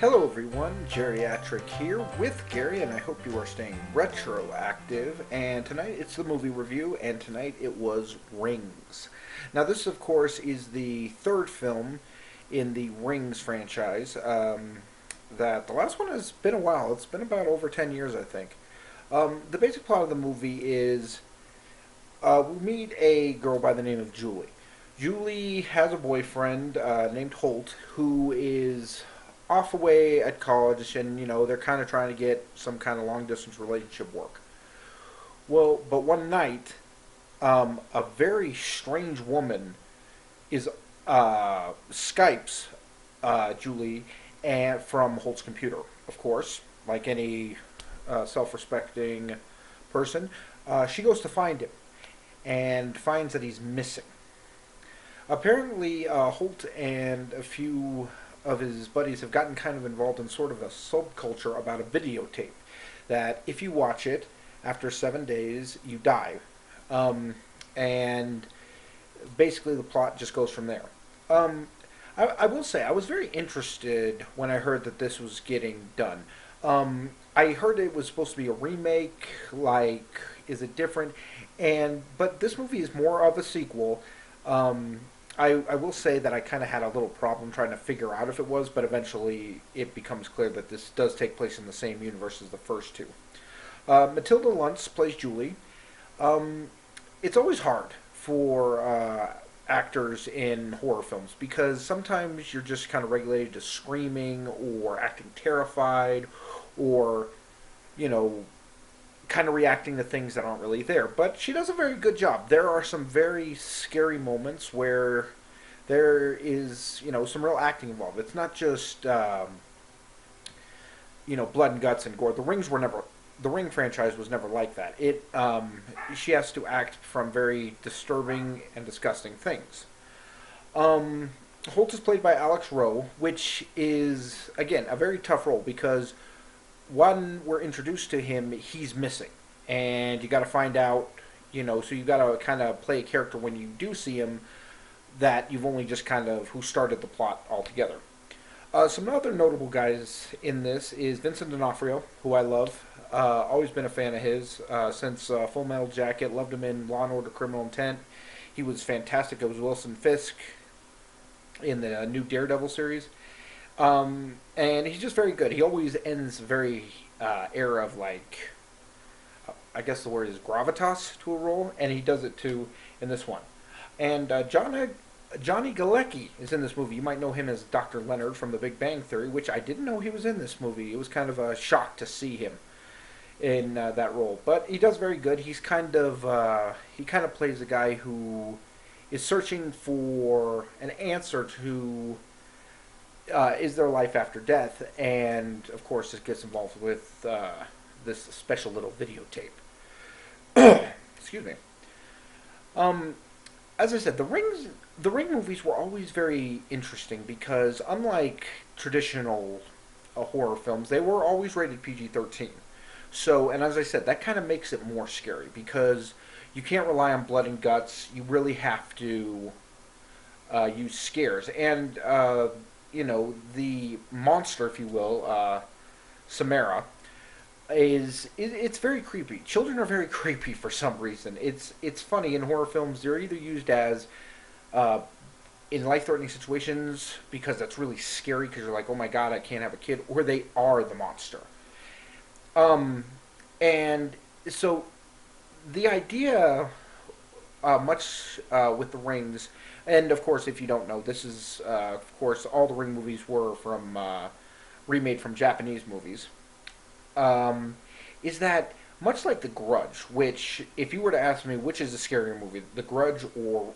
Hello everyone, Geriatric here with Gary, and I hope you are staying retroactive. And tonight it's the movie review, and tonight it was Rings. Now, this, of course, is the third film in the Rings franchise. That the last one has been a while. It's been about over 10 years, I think. The basic plot of the movie is we meet a girl by the name of Julie. Julie has a boyfriend named Holt who is off away at college, and they're kind of trying to get some kind of long distance relationship work. Well, but one night, a very strange woman is Skypes Julie and from Holt's computer, of course, like any self-respecting person. She goes to find him and finds that he's missing. Apparently, Holt and a few of his buddies have gotten kind of involved in sort of a subculture about a videotape that if you watch it after 7 days, you die. And basically, the plot just goes from there. I will say, I was very interested when I heard that this was getting done. I heard it was supposed to be a remake. Like, is it different? But this movie is more of a sequel. I will say that I kind of had a little problem trying to figure out if it was, but eventually it becomes clear that this does take place in the same universe as the first two. Matilda Luntz plays Julie. It's always hard for actors in horror films because sometimes you're just kind of regulated to screaming or acting terrified or, you know, kind of reacting to things that aren't really there. But she does a very good job. There are some very scary moments where there is, some real acting involved. It's not just, blood and guts and gore. The Ring franchise was never like that. She has to act from very disturbing and disgusting things. Holt is played by Alex Rowe, which is, again, a very tough role because when we're introduced to him, he's missing. And you got to find out, so you got to kind of play a character when you do see him that you've only just kind of who started the plot altogether. Some other notable guys in this is Vincent D'Onofrio, who I love. Always been a fan of his since Full Metal Jacket. Loved him in Law and Order: Criminal Intent. He was fantastic. It was Wilson Fisk in the new Daredevil series. And he's just very good. He always ends very air of like, I guess the word is gravitas to a role, and he does it too in this one. And Johnny Galecki is in this movie. You might know him as Dr. Leonard from The Big Bang Theory, which I didn't know he was in this movie. It was kind of a shock to see him in that role, but he does very good. He kind of plays a guy who is searching for an answer to is there life after death, and of course it gets involved with this special little videotape. Excuse me. As I said, the Ring movies were always very interesting because unlike traditional horror films, they were always rated PG-13. So, and as I said, that kind of makes it more scary because you can't rely on blood and guts. You really have to use scares. And, the monster, if you will, Samara, it's very creepy. Children are very creepy for some reason. It's funny in horror films. They're either used as in life-threatening situations because that's really scary because you're like, oh my god, I can't have a kid, or they are the monster. And so the idea, much with the Rings, and of course, if you don't know, this is of course all the Ring movies were from remade from Japanese movies. Is that much like The Grudge, which, if you were to ask me which is the scarier movie, The Grudge or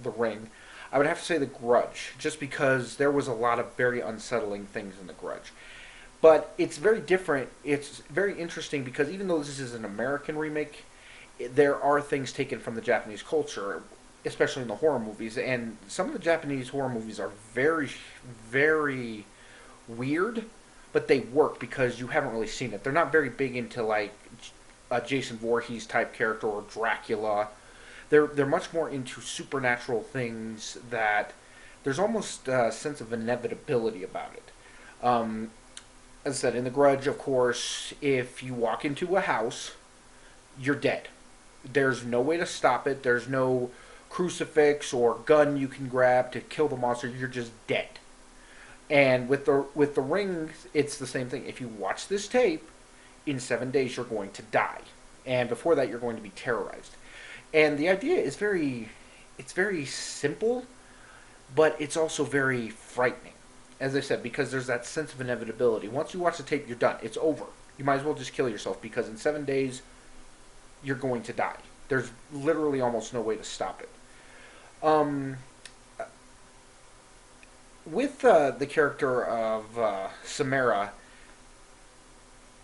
The Ring, I would have to say The Grudge, just because there was a lot of very unsettling things in The Grudge. But it's very different. It's very interesting because even though this is an American remake, there are things taken from the Japanese culture, especially in the horror movies. And some of the Japanese horror movies are very, very weird, but they work because you haven't really seen it. They're not very big into like a Jason Voorhees type character or Dracula. They're much more into supernatural things that there's almost a sense of inevitability about it. Um, as I said, in The Grudge, of course, if you walk into a house, you're dead. There's no way to stop it. There's no crucifix or gun you can grab to kill the monster. You're just dead. And with the rings, it's the same thing. If you watch this tape, in 7 days you're going to die, and before that you're going to be terrorized. And the idea is it's very simple, but it's also very frightening. As I said, because there's that sense of inevitability. Once you watch the tape, you're done. It's over. You might as well just kill yourself because in 7 days you're going to die. There's literally almost no way to stop it. Um, with the character of Samara,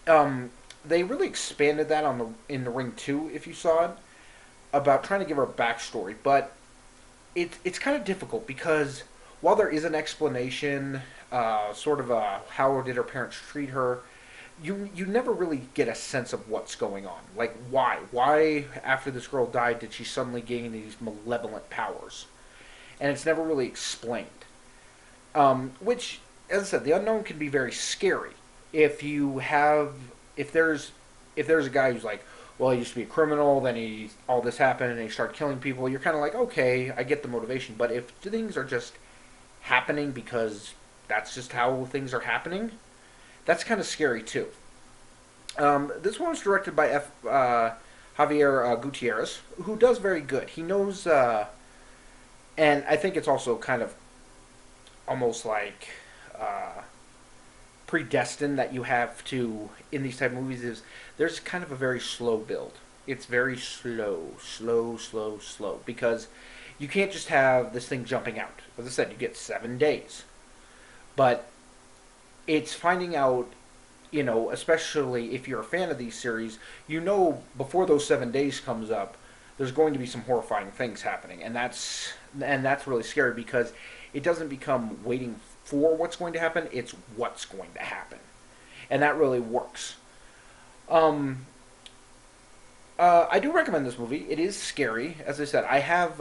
they really expanded that on the in the Ring 2, if you saw it, about trying to give her a backstory. But it's kind of difficult because while there is an explanation, sort of how did her parents treat her, you never really get a sense of what's going on. Like why after this girl died did she suddenly gain these malevolent powers, and it's never really explained. Which, as I said, the unknown can be very scary. If you have, if there's, if there's a guy who's like, well, he used to be a criminal, then he all this happened, and he started killing people. You're kind of like, okay, I get the motivation. But if things are just happening because that's just how things are happening, that's kind of scary too. This one was directed by Javier Gutierrez, who does very good. He knows, and I think it's also kind of almost like uh, predestined that you have to in these type of movies is there's kind of a very slow build. It's very slow because you can't just have this thing jumping out. As I said, you get 7 days, but it's finding out. Especially if you're a fan of these series, before those 7 days comes up, there's going to be some horrifying things happening, and that's really scary because it doesn't become waiting for what's going to happen; it's what's going to happen, and that really works. Um, I do recommend this movie. It is scary, as I said. I have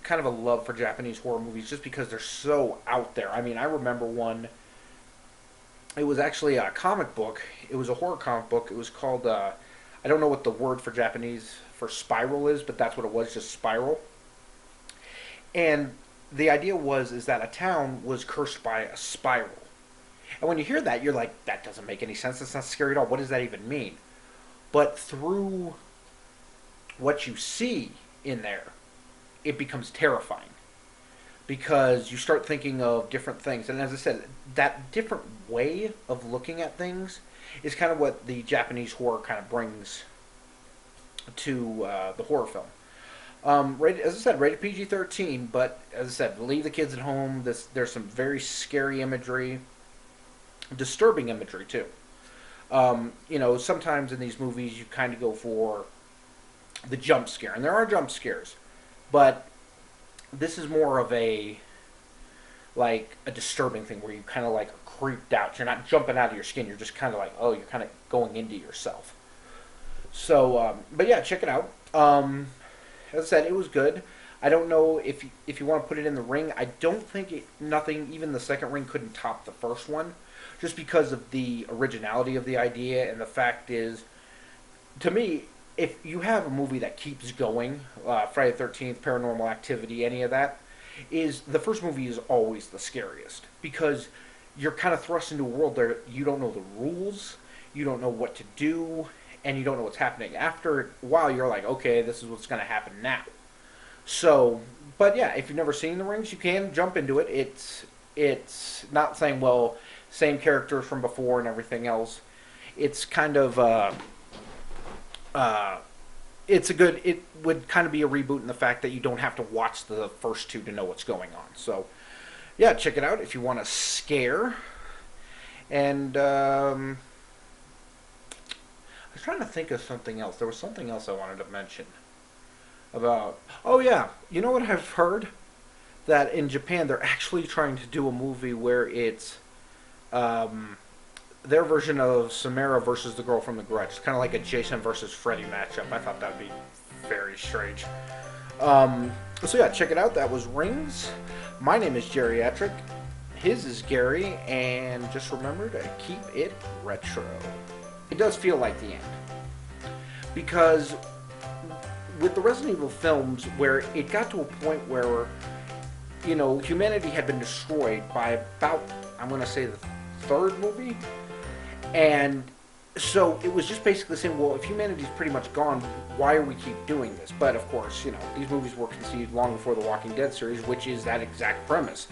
kind of a love for Japanese horror movies just because they're so out there. I mean, I remember one. It was actually a comic book. It was a horror comic book. It was called. I don't know what the word for Japanese for spiral is, but that's what it was, just spiral. And the idea was is that a town was cursed by a spiral. And when you hear that, you're like, that doesn't make any sense. That's not scary at all. What does that even mean? But through what you see in there, it becomes terrifying because you start thinking of different things. And as I said, that different way of looking at things is kind of what the Japanese horror kind of brings to the horror film. As I said, rated PG-13, but as I said, leave the kids at home. There's some very scary imagery, disturbing imagery too. Sometimes in these movies you kind of go for the jump scare, and there are jump scares, but this is more of a disturbing thing where you kind of like are creeped out. You're not jumping out of your skin. You're just kind of like, oh, you're kind of going into yourself. So, but yeah, check it out. As I said, it was good. I don't know if you want to put it in the Ring. I don't think nothing, even the second Ring couldn't top the first one, just because of the originality of the idea. And the fact is, to me, if you have a movie that keeps going, Friday the 13th, Paranormal Activity, any of that, is the first movie is always the scariest because you're kind of thrust into a world there you don't know the rules, you don't know what to do, and you don't know what's happening. After a while, you're like, okay, this is what's going to happen now. So, but yeah, if you've never seen The Rings, you can jump into it. It's not saying, well, same characters from before and everything else. It's kind of uh, it would kind of be a reboot in the fact that you don't have to watch the first two to know what's going on. So yeah, check it out if you want a scare. And I was trying to think of something else. There was something else I wanted to mention about. Oh yeah, you know what I've heard? That in Japan they're actually trying to do a movie where it's um, their version of Samara versus the girl from The Grudge. It's kind of like a Jason versus Freddy matchup. I thought that'd be very strange. So yeah, check it out. That was Rings. My name is Geriatric. His is Gary, and just remember to keep it retro. It does feel like the end. Because with the Resident Evil films, where it got to a point where, humanity had been destroyed by about, I'm going to say, the third movie. And so it was just basically saying, well, if humanity's pretty much gone, why are we keep doing this? But of course, these movies were conceived long before the Walking Dead series, which is that exact premise.